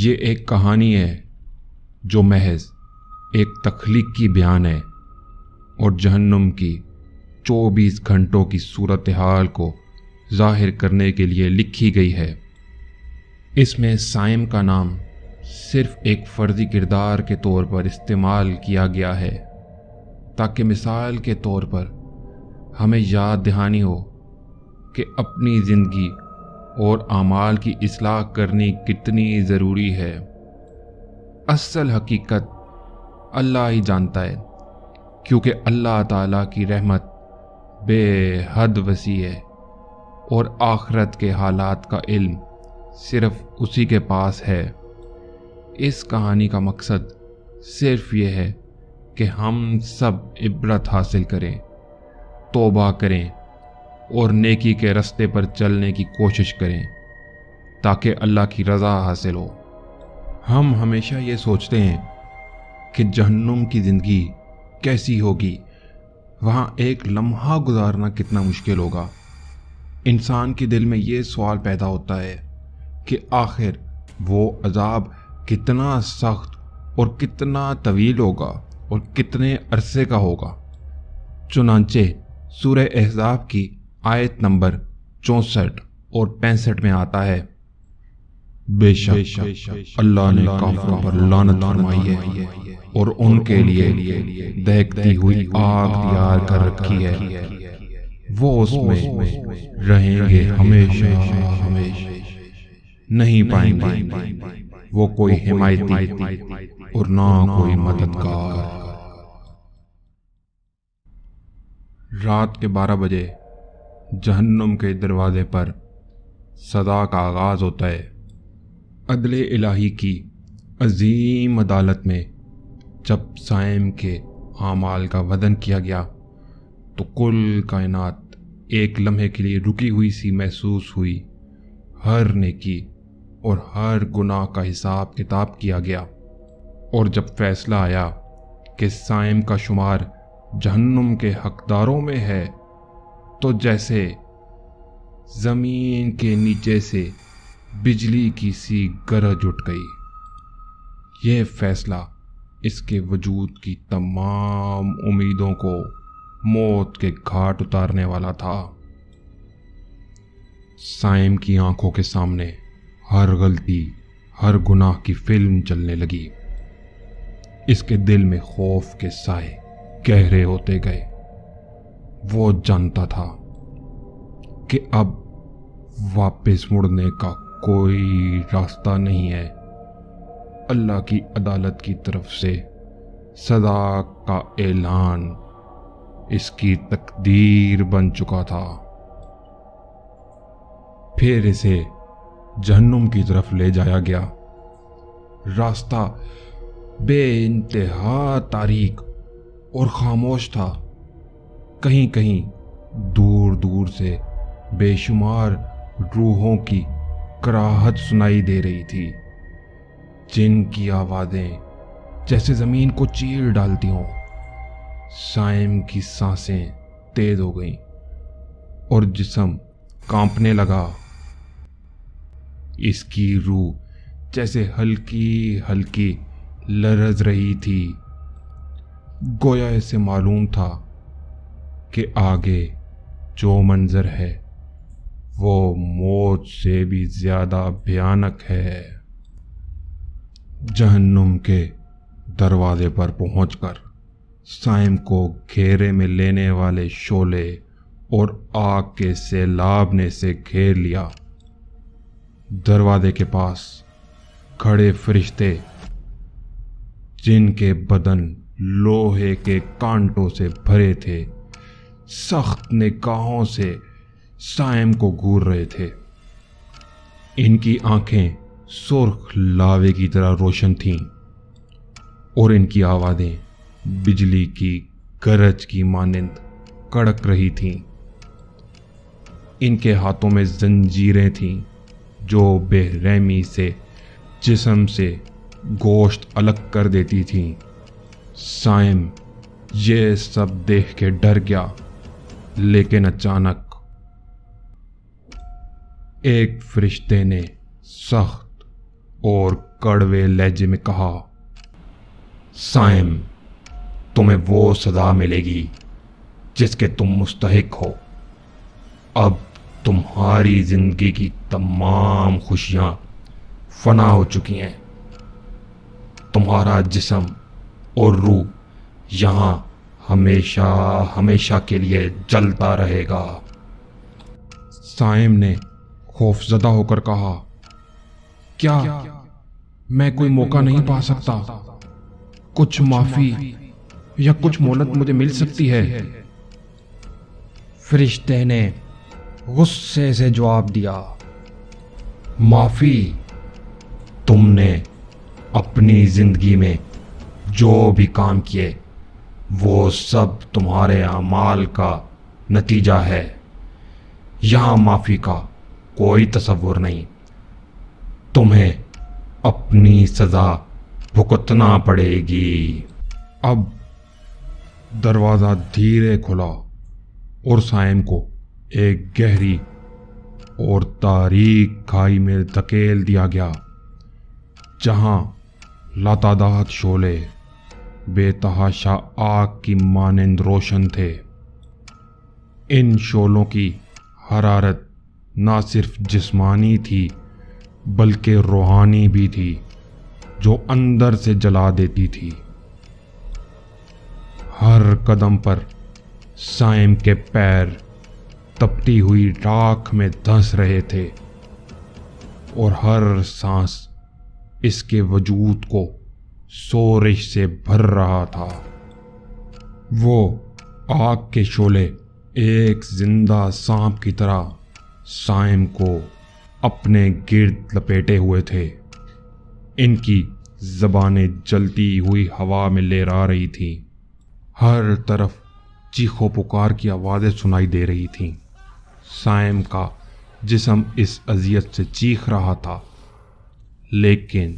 یہ ایک کہانی ہے جو محض ایک تخلیق کی بیان ہے اور جہنم کی 24 گھنٹوں کی صورتحال کو ظاہر کرنے کے لیے لکھی گئی ہے۔ اس میں سائم کا نام صرف ایک فرضی کردار کے طور پر استعمال کیا گیا ہے تاکہ مثال کے طور پر ہمیں یاد دہانی ہو کہ اپنی زندگی اور اعمال کی اصلاح کرنی کتنی ضروری ہے۔ اصل حقیقت اللہ ہی جانتا ہے، کیونکہ اللہ تعالیٰ کی رحمت بے حد وسیع ہے اور آخرت کے حالات کا علم صرف اسی کے پاس ہے۔ اس کہانی کا مقصد صرف یہ ہے کہ ہم سب عبرت حاصل کریں، توبہ کریں اور نیکی کے رستے پر چلنے کی کوشش کریں تاکہ اللہ کی رضا حاصل ہو۔ ہم ہمیشہ یہ سوچتے ہیں کہ جہنم کی زندگی کیسی ہوگی، وہاں ایک لمحہ گزارنا کتنا مشکل ہوگا۔ انسان کے دل میں یہ سوال پیدا ہوتا ہے کہ آخر وہ عذاب کتنا سخت اور کتنا طویل ہوگا اور کتنے عرصے کا ہوگا۔ چنانچہ سورہ احزاب کی آیت نمبر 64 اور 65 میں آتا ہے، بے شک اللہ نے کافروں پر لعنت فرمائی ہے اور ان کے لیے دہکتی ہوئی آگ تیار کر رکھی ہے، وہ اس میں رہیں گے ہمیشہ ہمیشہ، نہیں پائیں گے وہ کوئی حمایتی اور نہ کوئی مددگار۔ رات کے 12 بجے جہنم کے دروازے پر صدا کا آغاز ہوتا ہے۔ عدل الہی کی عظیم عدالت میں جب سائم کے اعمال کا وزن کیا گیا تو کل کائنات ایک لمحے کے لیے رکی ہوئی سی محسوس ہوئی۔ ہر نیکی اور ہر گناہ کا حساب کتاب کیا گیا، اور جب فیصلہ آیا کہ سائم کا شمار جہنم کے حقداروں میں ہے تو جیسے زمین کے نیچے سے بجلی کی سی گرج اٹھ گئی۔ یہ فیصلہ اس کے وجود کی تمام امیدوں کو موت کے گھاٹ اتارنے والا تھا۔ سائم کی آنکھوں کے سامنے ہر غلطی، ہر گناہ کی فلم چلنے لگی۔ اس کے دل میں خوف کے سائے گہرے ہوتے گئے۔ وہ جانتا تھا کہ اب واپس مڑنے کا کوئی راستہ نہیں ہے۔ اللہ کی عدالت کی طرف سے سزا کا اعلان اس کی تقدیر بن چکا تھا۔ پھر اسے جہنم کی طرف لے جایا گیا۔ راستہ بے انتہا تاریک اور خاموش تھا۔ کہیں کہیں دور دور سے بے شمار روحوں کی کراہت سنائی دے رہی تھی، جن کی آوازیں جیسے زمین کو چیر ڈالتی ہوں۔ سائم کی سانسیں تیز ہو گئیں اور جسم کانپنے لگا۔ اس کی روح جیسے ہلکی ہلکی لرز رہی تھی، گویا اسے معلوم تھا کہ آگے جو منظر ہے وہ موت سے بھی زیادہ بھیانک ہے۔ جہنم کے دروازے پر پہنچ کر سائم کو گھیرے میں لینے والے شعلے اور آگ کے سیلاب نے اسے گھیر لیا۔ دروازے کے پاس کھڑے فرشتے، جن کے بدن لوہے کے کانٹوں سے بھرے تھے، سخت نگاہوں سے سائم کو گھور رہے تھے۔ ان کی آنکھیں سرخ لاوے کی طرح روشن تھیں اور ان کی آوازیں بجلی کی گرج کی مانند کڑک رہی تھیں۔ ان کے ہاتھوں میں زنجیریں تھیں جو بے رحمی سے جسم سے گوشت الگ کر دیتی تھیں۔ سائم یہ سب دیکھ کے ڈر گیا، لیکن اچانک ایک فرشتے نے سخت اور کڑوے لہجے میں کہا، سائم، تمہیں وہ سزا ملے گی جس کے تم مستحق ہو۔ اب تمہاری زندگی کی تمام خوشیاں فنا ہو چکی ہیں۔ تمہارا جسم اور روح یہاں ہمیشہ ہمیشہ کے لیے جلتا رہے گا۔ سائم نے خوف زدہ ہو کر کہا، کیا میں کوئی موقع نہیں پا سکتا؟ کچھ معافی یا کچھ مہلت مجھے مل سکتی ہے؟ فرشتے نے غصے سے جواب دیا، معافی؟ تم نے اپنی زندگی میں جو بھی کام کیے وہ سب تمہارے اعمال کا نتیجہ ہے۔ یہاں معافی کا کوئی تصور نہیں۔ تمہیں اپنی سزا بھگتنا پڑے گی۔ اب دروازہ دھیرے کھلا اور سائم کو ایک گہری اور تاریک کھائی میں دھکیل دیا گیا، جہاں لاتعداد شعلے بے تحاشا آگ کی مانند روشن تھے۔ ان شعلوں کی حرارت نہ صرف جسمانی تھی بلکہ روحانی بھی تھی، جو اندر سے جلا دیتی تھی۔ ہر قدم پر سائم کے پیر تپتی ہوئی راکھ میں دھنس رہے تھے اور ہر سانس اس کے وجود کو سورش سے بھر رہا تھا۔ وہ آگ کے شعلے ایک زندہ سانپ کی طرح سائم کو اپنے گرد لپیٹے ہوئے تھے۔ ان کی زبانیں جلتی ہوئی ہوا میں لہرا رہی تھیں۔ ہر طرف چیخو پکار کی آوازیں سنائی دے رہی تھیں۔ سائم کا جسم اس اذیت سے چیخ رہا تھا، لیکن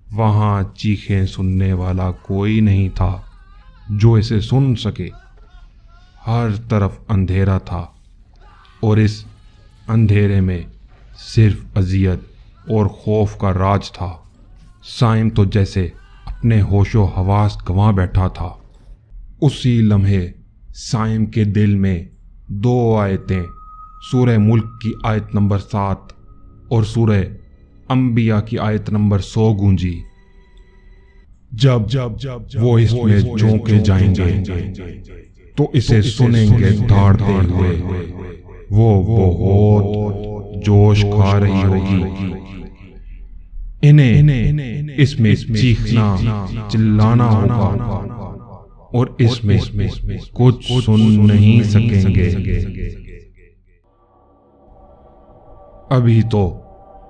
وہاں چیخیں سننے والا کوئی نہیں تھا جو اسے سن سکے۔ ہر طرف اندھیرا تھا اور اس اندھیرے میں صرف اذیت اور خوف کا راج تھا۔ سائم تو جیسے اپنے ہوش و حواس گنوا بیٹھا تھا۔ اسی لمحے سائم کے دل میں دو آیتیں، سورہ ملک کی آیت نمبر 7 اور سورہ انبیاء کی آیت نمبر 100 گونجی۔ جب وہ اس میں جھونکے جائیں گے تو اسے سنیں گے دھاڑتے ہوئے، وہ بہت جوش کھا رہی ہوگی۔ انہیں اس میں چیخنا چلانا ہوگا اور اس میں کچھ سن نہیں سکیں گے۔ ابھی تو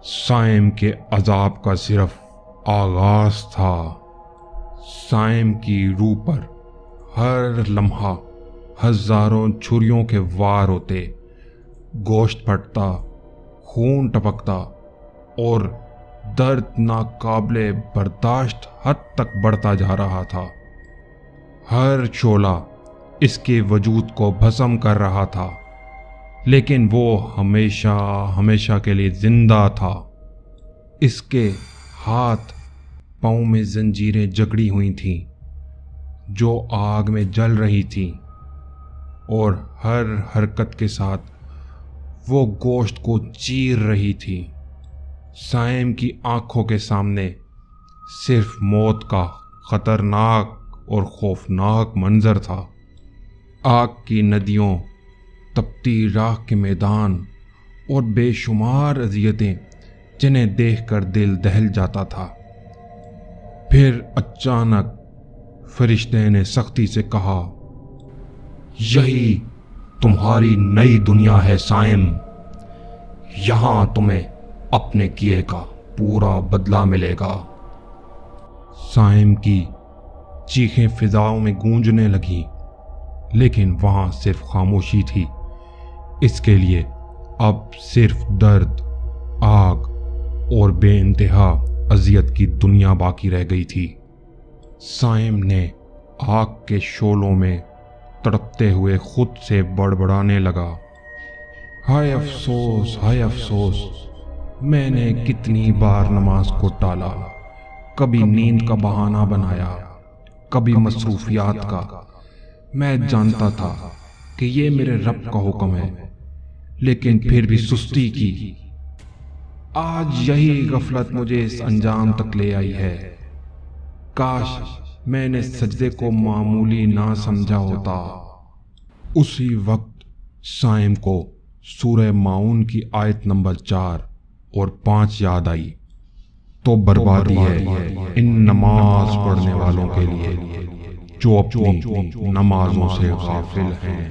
سائم کے عذاب کا صرف آغاز تھا۔ سائم کی روح پر ہر لمحہ ہزاروں چھریوں کے وار ہوتے، گوشت پھٹتا، خون ٹپکتا اور درد ناقابل برداشت حد تک بڑھتا جا رہا تھا۔ ہر شعلہ اس کے وجود کو بھسم کر رہا تھا، لیکن وہ ہمیشہ ہمیشہ کے لیے زندہ تھا۔ اس کے ہاتھ پاؤں میں زنجیریں جکڑی ہوئی تھیں جو آگ میں جل رہی تھیں، اور ہر حرکت کے ساتھ وہ گوشت کو چیر رہی تھی۔ سائم کی آنکھوں کے سامنے صرف موت کا خطرناک اور خوفناک منظر تھا۔ آگ کی ندیوں، تپتی راکھ کے میدان اور بے شمار اذیتیں جنہیں دیکھ کر دل دہل جاتا تھا۔ پھر اچانک فرشتے نے سختی سے کہا، یہی تمہاری نئی دنیا ہے سائم، یہاں تمہیں اپنے کیے کا پورا بدلہ ملے گا۔ سائم کی چیخیں فضاؤں میں گونجنے لگیں، لیکن وہاں صرف خاموشی تھی۔ اس کے لیے اب صرف درد، آگ اور بے انتہا اذیت کی دنیا باقی رہ گئی تھی۔ سائم نے آگ کے شعلوں میں تڑپتے ہوئے خود سے بڑبڑانے لگا، ہائے افسوس، ہائے افسوس، میں نے کتنی بار نماز کو ٹالا، کبھی نیند کا بہانہ بنایا، کبھی مصروفیات کا۔ میں جانتا تھا کہ یہ میرے رب کا حکم ہے، لیکن پھر بھی سستی کی۔ آج یہی غفلت مجھے اس انجام تک لے آئی ہے۔ کاش میں نے سجدے کو معمولی نہ سمجھا ہوتا۔ اسی وقت سائم کو سورہ ماؤن کی آیت نمبر 4 اور 5 یاد آئی۔ تو بربادی ہے ان نماز پڑھنے والوں کے لیے جو اپنی نمازوں سے غافل ہیں۔